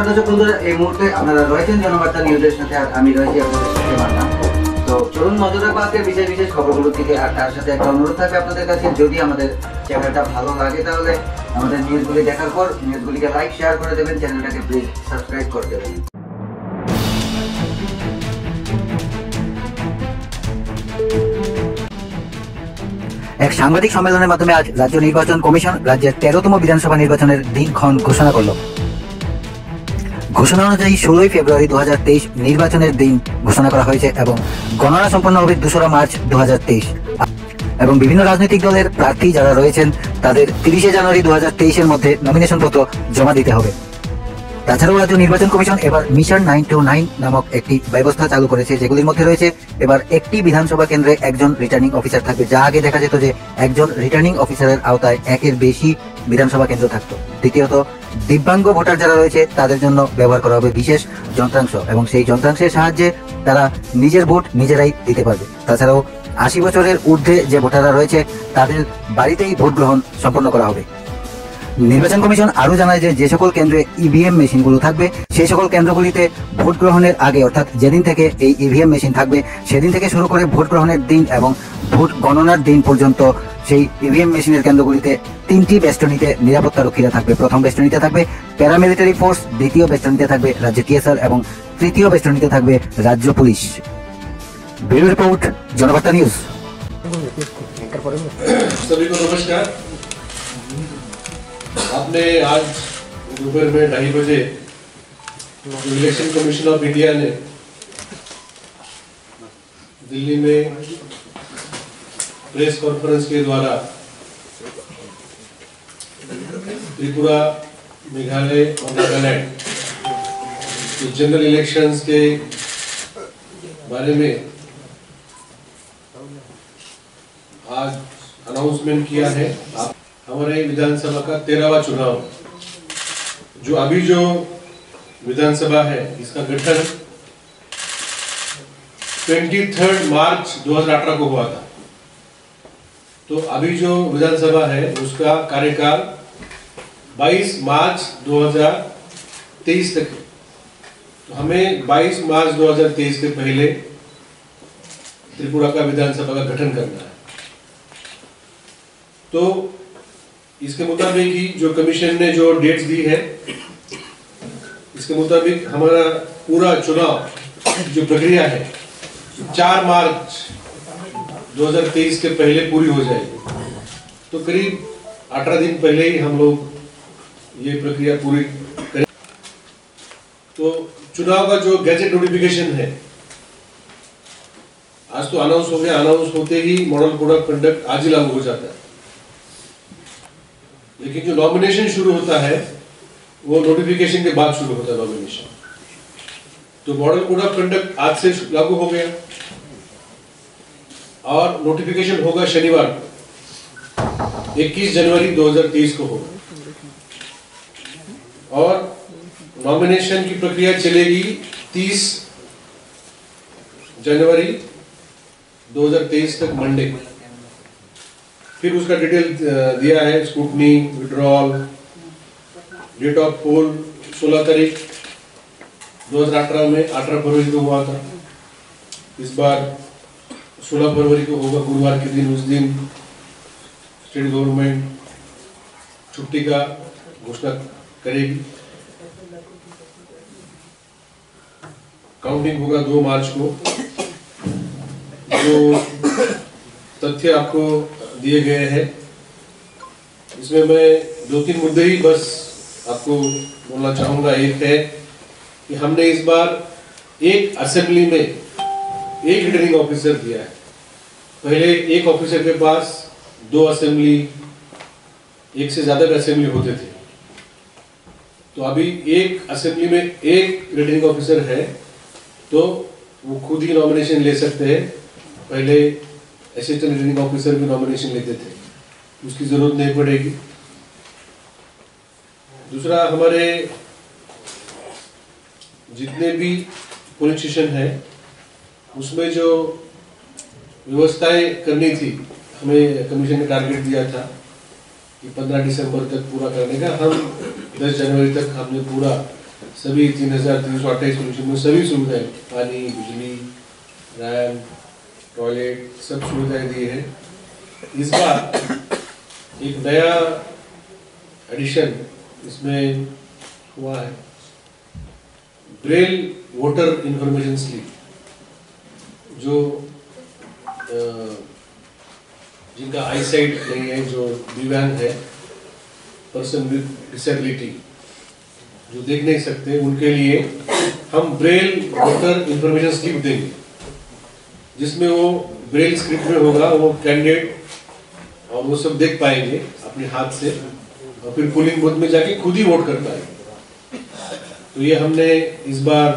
নমস্কার দর্শক বন্ধুরা, এই মুহূর্তে আপনারা রয়েছেন জনবার্তা নিউজের সাথে আর আমি রয়েছি আপনাদের সাথে মান্না। তো চলুন নজর রাখবো আজকের বিশেষ বিশেষ খবরগুলোর দিকে। আর তার সাথে একটা অনুরোধ থাকবে আপনাদের কাছে, যদি আমাদের চ্যানেলটা ভালো লাগে তাহলে আমাদের নিউজগুলি দেখার পর নিউজগুলিকে লাইক শেয়ার করে দেবেন, চ্যানেলটাকে প্লিজ সাবস্ক্রাইব করে দেবেন। এক সাংবাদিক সম্মেলনের মাধ্যমে আজ রাজ্য নির্বাচন কমিশন রাজ্যের 13তম বিধানসভা নির্বাচনের দিনক্ষণ ঘোষণা করল। ঘোষণা অনুযায়ী 16 ফেব্রুয়ারি 2023 নির্বাচনের দিন ঘোষণা করা হয়েছে এবং গণনা সম্পন্ন হবে 2 মার্চ 2023 এবং বিভিন্ন রাজনৈতিক দলের প্রার্থী যারা রয়েছেন তাদের 30 জানুয়ারি 2023 মধ্যে নমিনেশন পত্র জমা দিতে হবে। তাছাড়াও রাজ্য নির্বাচন কমিশন এবার মিশন 929 নামক একটি ব্যবস্থা চালু করেছে, যেগুলির মধ্যে রয়েছে এবার একটি বিধানসভা কেন্দ্রে একজন রিটার্নিং অফিসার থাকবে, যা আগে দেখা যেত যে একজন রিটার্নিং অফিসারের আওতায় একের বেশি বিধানসভা কেন্দ্র থাকতো। দ্বিতীয়ত, দিব্যাঙ্গ ভোটার যারা রয়েছে তাদের জন্য ব্যবহার করা হবে বিশেষ যন্ত্রাংশ এবং সেই যন্ত্রাংশের সাহায্যে তারা নিজের ভোট নিজেরাই দিতে পারবে। তাছাড়াও 80 বছরের ঊর্ধ্বে যে ভোটাররা রয়েছে তাদের বাড়িতেই ভোট গ্রহণ সম্পন্ন করা হবে। নির্বাচন কমিশন আরো জানায় যে যে সকল কেন্দ্রে ইভিএম মেশিনগুলো থাকবে সেই সকল কেন্দ্রগুলিতে ভোট গ্রহণের আগে অর্থাৎ যেদিন থেকে এই ইভিএম মেশিন থাকবে সেদিন থেকে শুরু করে ভোট গ্রহণের দিন এবং ভোট গণনার দিন পর্যন্ত সেই ইভিএম মেশিনের কেন্দ্রগুলিতে 3টি বেষ্টনীতে নিরাপত্তা রক্ষীরা থাকবে। প্রথম বেষ্টনীতে থাকবে প্যারামিলিটারি ফোর্স, দ্বিতীয় বেষ্টনীতে থাকবে রাজ্য টিএসআর এবং তৃতীয় বেষ্টনীতে থাকবে রাজ্য police. Bureau report, Janabarta news. सभी को नमस्कार। आपने आज दोपहर में 2:30 बजे इलेक्शन कमीशन ऑफ इंडिया ने दिल्ली में प्रेस कॉन्फ्रेंस के द्वारा त्रिपुरा, मेघालय और नागालैंड जनरल इलेक्शंस के बारे में आज अनाउंसमेंट किया है। हमारे विधानसभा का 13वां चुनाव, जो अभी जो विधानसभा है इसका गठन 23 मार्च 2018 को हुआ था। तो अभी जो विधानसभा है उसका कार्यकाल 22 मार्च 2023 तक है। तो हमें 22 मार्च 2023 के पहले त्रिपुरा का विधानसभा का गठन करना है। तो इसके मुताबिक ही जो कमीशन ने जो डेट्स दी है, इसके मुताबिक हमारा पूरा चुनाव जो प्रक्रिया है 4 मार्च 2023 के पहले पूरी हो जाएगी। तो करीब 18 दिन पहले ही हम लोग ये प्रक्रिया पूरी करें। तो चुनाव का जो गैजेट नोटिफिकेशन है आज तो अनाउंस हो गया, अनाउंस होते ही मॉडल कोड ऑफ कंडक्ट आज ही लागू हो जाता है, लेकिन जो नॉमिनेशन शुरू होता है वो नोटिफिकेशन के बाद शुरू होता है नॉमिनेशन। तो मॉडल कोड ऑफ कंडक्ट आज से लागू हो गया और नोटिफिकेशन होगा शनिवार को 21 जनवरी 2023 को होगा और नॉमिनेशन की प्रक्रिया चलेगी 30 जनवरी 2023 तक मंडे। फिर उसका डिटेल दिया है, स्क्रूटनी, विड्रॉल, डेट ऑफ पोल 16 तारीख 2018 में 18 फरवरी को हुआ था। इस बार 16 फरवरी को होगा, गुरुवार के दिन। उस दिन स्टेट गवर्नमेंट छुट्टी का घोषणा करेगी। काउंटिंग होगा 2 मार्च को। जो तथ्य आपको दिए गए हैं इसमें मैं 2-3 मुद्दे ही बस आपको बोलना चाहूंगा। एक है कि हमने इस बार एक असेंबली में एक रिटर्निंग ऑफिसर दिया है। पहले एक ऑफिसर के पास 2 असेंबली, एक से ज्यादा असेंबली होते थे। तो अभी एक असेंबली में एक रिटर्निंग ऑफिसर है तो वो खुद ही नॉमिनेशन ले सकते हैं। पहले असिस्टेंट रिटर्निंग ऑफिसर भी नॉमिनेशन लेते थे, उसकी जरूरत नहीं पड़ेगी। दूसरा, हमारे जितने भी पोलिंग स्टेशन है उसमें जो व्यवस्थाएं करनी थी, हमें कमीशन ने टारगेट दिया था कि 15 दिसंबर तक पूरा करने का। हम 10 जनवरी तक हमने पूरा सभी 3,328 कमीशन में सभी सुविधाएं, पानी, बिजली, रैम, टॉयलेट, सब सुविधाएं दी है। इस बार एक नया एडिशन इसमें हुआ है, ब्रेल वोटर इंफॉर्मेशन स्लिप, जो जिनका आई साइट नहीं है, जो दिव्यांग है, पर्सन विद डिसेबिलिटी, जो देख नहीं सकते, उनके लिए हम ब्रेल वोटर इंफॉर्मेशन स्लिप देंगे, जिसमें वो ब्रेल स्क्रिप्ट में होगा, वो कैंडिडेट और वो सब देख पाएंगे अपने हाथ से, और फिर पोलिंग बूथ में जाके खुद ही वोट कर पाएंगे। तो ये हमने इस बार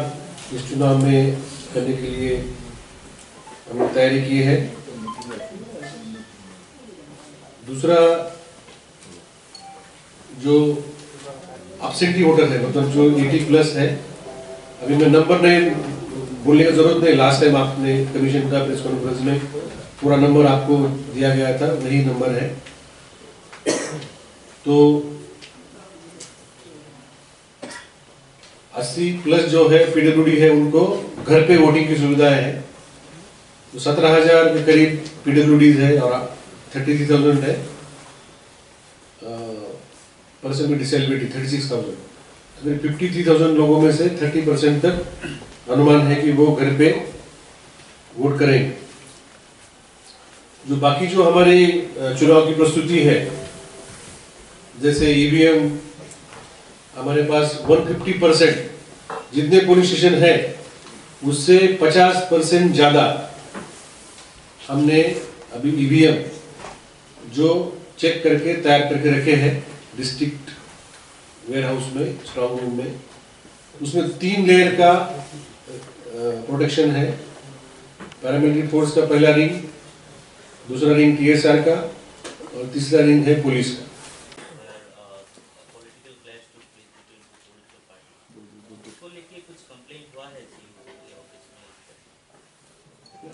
इस चुनाव में करने के लिए हमने तैयारी की है। दूसरा, जो एब्सेंटी वोटर है, मतलब जो 80+ है, अभी मैं नंबर नहीं बोलने की जरूरत नहीं, लास्ट टाइम आपने कमीशन का प्रेस कॉन्फ्रेंस में पूरा नंबर आपको दिया गया था, वही नंबर है। तो 80+ जो है पीडब्ल्यूडी है, उनको घर पे वोटिंग की सुविधा है। तो 17,000 के करीब पीडब्ल्यूडीज है और 33,000 है पर्सन में डिसेबिलिटी 36,000। तो 53,000 लोगों में से 30% तक अनुमान है कि वो घर पे वोट करेंगे। जो बाकी जो हमारे चुनाव की प्रस्तुति है, जैसे ईवीएम, हमारे पास 150% जितने पोलिंग स्टेशन है उससे 50% ज्यादा हमने अभी ईवीएम जो चेक करके तैयार करके रखे हैं डिस्ट्रिक्ट वेयर हाउस में, स्ट्रॉन्ग रूम में। उसमें 3 लेयर का प्रोटेक्शन है। पैरामिलिट्री फोर्स का पहला रिंग, दूसरा रिंग टीएसआर का और तीसरा रिंग है पुलिस का।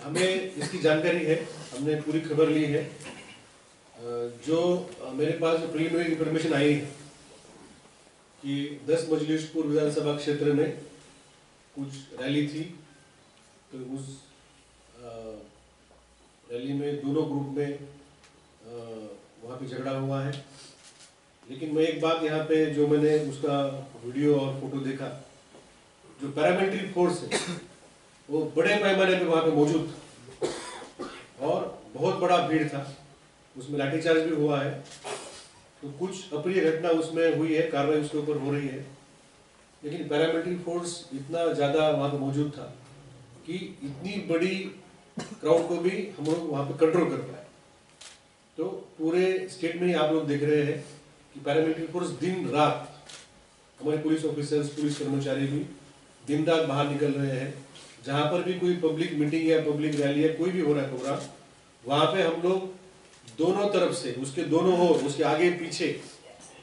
हमें इसकी जानकारी है, हमने पूरी खबर ली है। जो मेरे पास प्रीलिमिनरी इंफॉर्मेशन आई है कि 10 मजलिसपुर विधानसभा क्षेत्र में कुछ रैली थी, तो उस रैली में दोनों ग्रुप में वहाँ पे झगड़ा हुआ है। लेकिन मैं एक बात यहाँ पे, जो मैंने उसका वीडियो और फोटो देखा, जो पैरामिलिट्री फोर्स है वो बड़े पैमाने पे वहाँ पे मौजूद था और बहुत बड़ा भीड़ था, उसमें लाठीचार्ज भी हुआ है। तो कुछ अप्रिय घटना उसमें हुई है, कार्रवाई उसके ऊपर हो रही है। लेकिन पैरामिलिट्री फोर्स इतना ज़्यादा वहाँ पे मौजूद था कि इतनी बड़ी क्राउड को भी हम लोग वहाँ पे कंट्रोल कर पाए। तो पूरे स्टेट में ही आप लोग देख रहे हैं कि पैरामिलिट्री फोर्स दिन रात, हमारे पुलिस ऑफिसर्स, पुलिस कर्मचारी भी दिन रात बाहर निकल रहे हैं। जहाँ पर भी कोई पब्लिक मीटिंग या पब्लिक रैली या कोई भी हो रहा है प्रोग्राम, वहाँ पे हम लोग दोनों तरफ से, उसके दोनों ओर, उसके आगे पीछे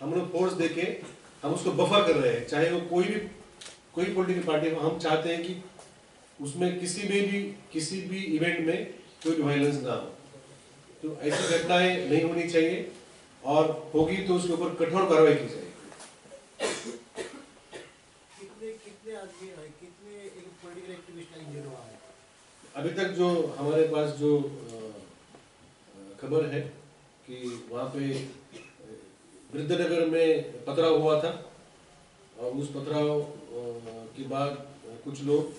हम लोग फोर्स देके हम उसको बफर कर रहे हैं। चाहे वो कोई पॉलिटिकल पार्टी हो, हम चाहते हैं कि उसमें किसी भी इवेंट में कोई भी वायलेंस ना हो। तो ऐसी घटनाएं नहीं होनी चाहिए, और होगी तो उसके ऊपर कठोर कार्रवाई की जाएगी। पॉलिटिकल एक्टिविस्ट का इंजन हुआ है अभी तक जो हमारे पास जो खबर है कि वहाँ पे वृद्धनगर में पथराव हुआ था, और उस पथराव के बाद कुछ लोग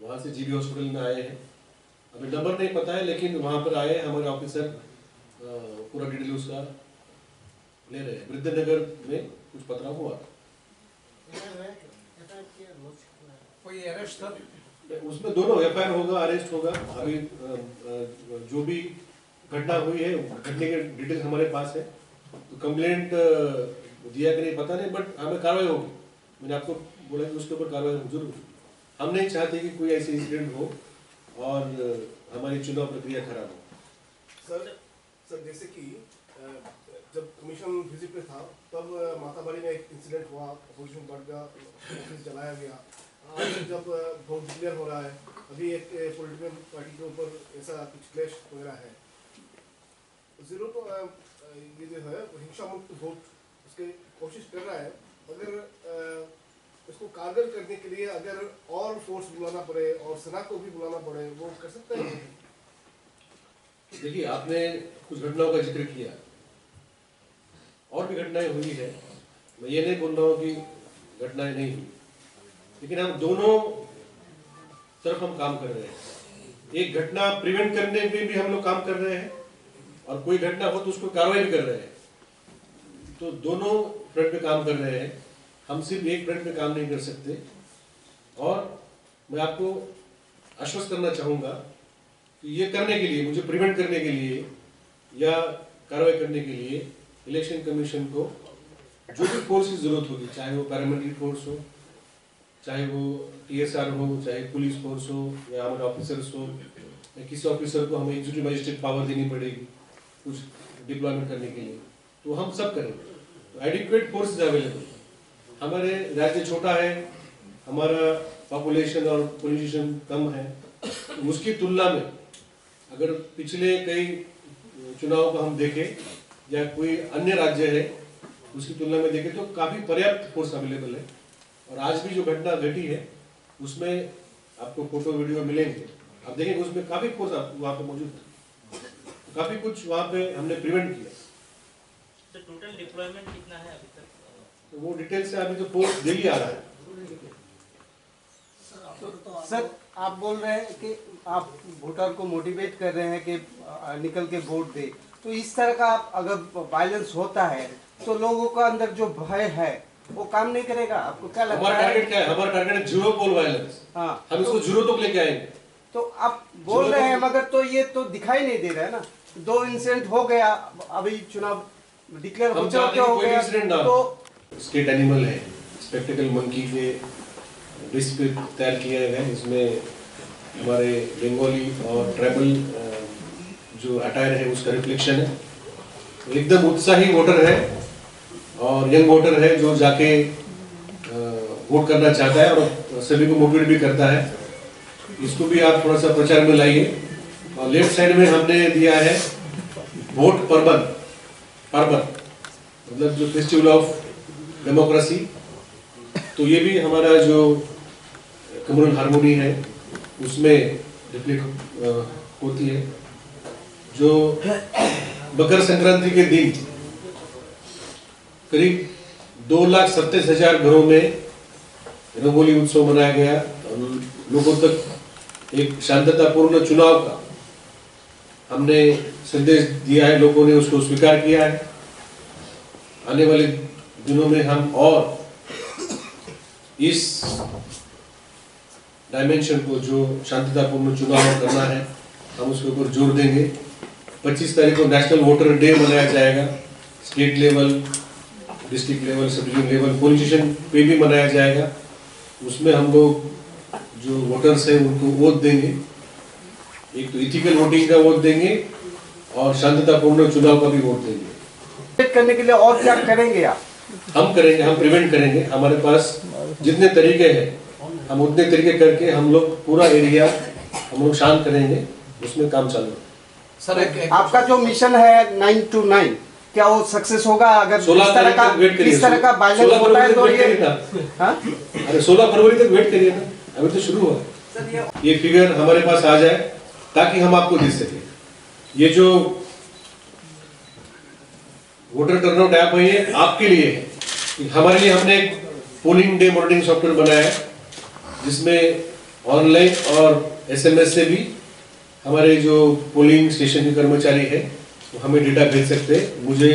वहाँ से जीबी हॉस्पिटल में आए हैं। अभी नंबर नहीं पता है, लेकिन वहाँ पर आए हमारे ऑफिसर, पूरा डिटेल उसका ले रहे हैं। वृद्धनगर में कुछ पथराव हुआ था। कोई अरेस्ट था? उसमें दोनों एफआईआर होगा, अरेस्ट होगा। अभी जो भी घटना हुई है, घटने के डिटेल हमारे पास है। तो कंप्लेंट दिया कि नहीं पता नहीं, बट हमें कार्रवाई होगी। मैंने आपको बोला कि उसके ऊपर कार्रवाई जरूर। हम नहीं चाहते कि कोई ऐसी इंसिडेंट हो और हमारी चुनाव प्रक्रिया खराब हो। सर जैसे कि जब कमीशन विजिट पे था, तब माताबाड़ी में एक इंसिडेंट हुआ, अपोजिशन पार्टी का ऑफिस जलाया गया। आज जब वोट डिक्लेयर हो रहा है, अभी एक पॉलिटिकल पार्टी के ऊपर ऐसा कुछ क्लैश वगैरह है। जीरो तो ये जो है हिंसा मुक्त वोट उसके कोशिश कर रहा है, अगर इसको कारगर करने के लिए अगर और फोर्स बुलाना पड़े और सेना को भी बुलाना पड़े, वो कर सकते हैं? देखिए, आपने कुछ घटनाओं का जिक्र किया, और भी घटनाएं हुई है, मैं ये नहीं बोल रहा हूँ कि घटनाएं नहीं हुई, लेकिन हम दोनों तरफ हम काम कर रहे हैं। एक घटना प्रिवेंट करने पे भी हम लोग काम कर रहे हैं, और कोई घटना हो तो उसको कार्रवाई भी कर रहे हैं। तो दोनों फ्रंट पे काम कर रहे हैं, हम सिर्फ एक फ्रंट पे काम नहीं कर सकते। और मैं आपको आश्वस्त करना चाहूँगा कि ये करने के लिए, मुझे प्रिवेंट करने के लिए या कार्रवाई करने के लिए इलेक्शन कमीशन को जो भी फोर्स की जरूरत होगी, चाहे वो पैरामिलिट्री फोर्स हो, चाहे वो TSR हो, चाहे पुलिस फोर्स हो, या हमारे ऑफिसर्स हो, या किसी ऑफिसर को हमें एग्जीक्यूटिव मजिस्ट्रेट पावर देनी पड़ेगी कुछ डिप्लॉयमेंट करने के लिए, तो हम सब करेंगे। तो एडिक्वेट फोर्स इज अवेलेबल। हमारे राज्य छोटा है, हमारा पॉपुलेशन और पोल्यूशन कम है, तो उसकी तुलना में अगर पिछले कई चुनाव को हम देखें या कोई अन्य राज्य है उसकी तुलना में देखें तो काफी पर्याप्त फोर्स अवेलेबल है। और आज भी जो घटना घटी है उसमें आपको फोटो वीडियो मिलेंगे, आप देखेंगे उसमें काफी फोर्स वहाँ पे मौजूद था, काफी कुछ वहाँ पे हमने प्रिवेंट किया। तो टोटल डिप्लॉयमेंट कितना है अभी तक? तो वो डिटेल से अभी तो फोर्स डेली आ रहा है। सर, आप बोल रहे हैं कि आप वोटर को मोटिवेट कर रहे हैं कि निकल के वोट दे, तो इस तरह का अगर वायलेंस होता है तो लोगों का अंदर जो भय है वो काम नहीं करेगा? आपको क्या लगता है? हमारा टारगेट क्या है? हमारा टारगेट है जीरो पोल वायलेंस। हाँ, हम इसको जीरो तक लेके आएंगे। तो आप बोल रहे हैं, मगर तो ये तो दिखाई नहीं दे रहा है ना। 2 इंसिडेंट हो गया, अभी चुनाव डिक्लेयर हो गया, तो स्टेट एनिमल है, स्पेक्टिकल मंकी के डिश पे तैयार किया है। इसमें हमारे बंगाली और ट्राइबल जो अटायर है उसका रिफ्लेक्शन है। एकदम उत्साही वोटर है और यंग वोटर है जो जाके वोट करना चाहता है और सभी को मोटिवेट भी करता है। इसको भी आप थोड़ा सा प्रचार में लाइए। और लेफ्ट साइड में हमने दिया है वोट पर्वन, मतलब जो फेस्टिवल ऑफ डेमोक्रेसी। तो ये भी हमारा जो कम्युनल हार्मोनी है उसमें रिफ्लेक्ट होती है। जो मकर संक्रांति के दिन करीब 2,27,000 घरों में रंगोली उत्सव मनाया गया और लोगों तक एक शांततापूर्ण चुनाव का हमने संदेश दिया है। लोगों ने उसको स्वीकार किया है। आने वाले दिनों में हम और इस डायमेंशन को, जो शांतितापूर्ण चुनाव करना है, हम उसके ऊपर जोर देंगे। 25 तारीख को नेशनल वोटर डे मनाया जाएगा। State level, district level, sub division level, police station पे भी मनाया जाएगा। उसमें हम लोग जो वोटर्स हैं उनको वोट देंगे। एक तो इथिकल वोटिंग का वोट देंगे और शांतितापूर्ण चुनाव का भी वोट देंगे। करने के लिए और क्या करेंगे आप? हम करेंगे, हम प्रिवेंट करेंगे। हमारे पास जितने तरीके हैं हम उतने तरीके करके हम लोग पूरा एरिया हम लोग शांत करेंगे। उसमें काम चालू है। सर, आपका जो मिशन है 9 to 9, क्या वो सक्सेस होगा? अगर इस तरह का वायलेंस होता है तो ये, हाँ? अरे 16 फरवरी तक वेट करिए ना, अभी तो शुरू हुआ। ये फिगर हमारे पास आ जाए ताकि हम आपको दे सके। ये जो वोटर टर्नआउट ऐप है ये आपके लिए है। हमारे लिए हमने एक पोलिंग डे मॉनिटरिंग सॉफ्टवेयर बनाया है जिसमें ऑनलाइन और SMS से भी हमारे जो पोलिंग स्टेशन के कर्मचारी है वो हमें डेटा भेज सकते हैं। मुझे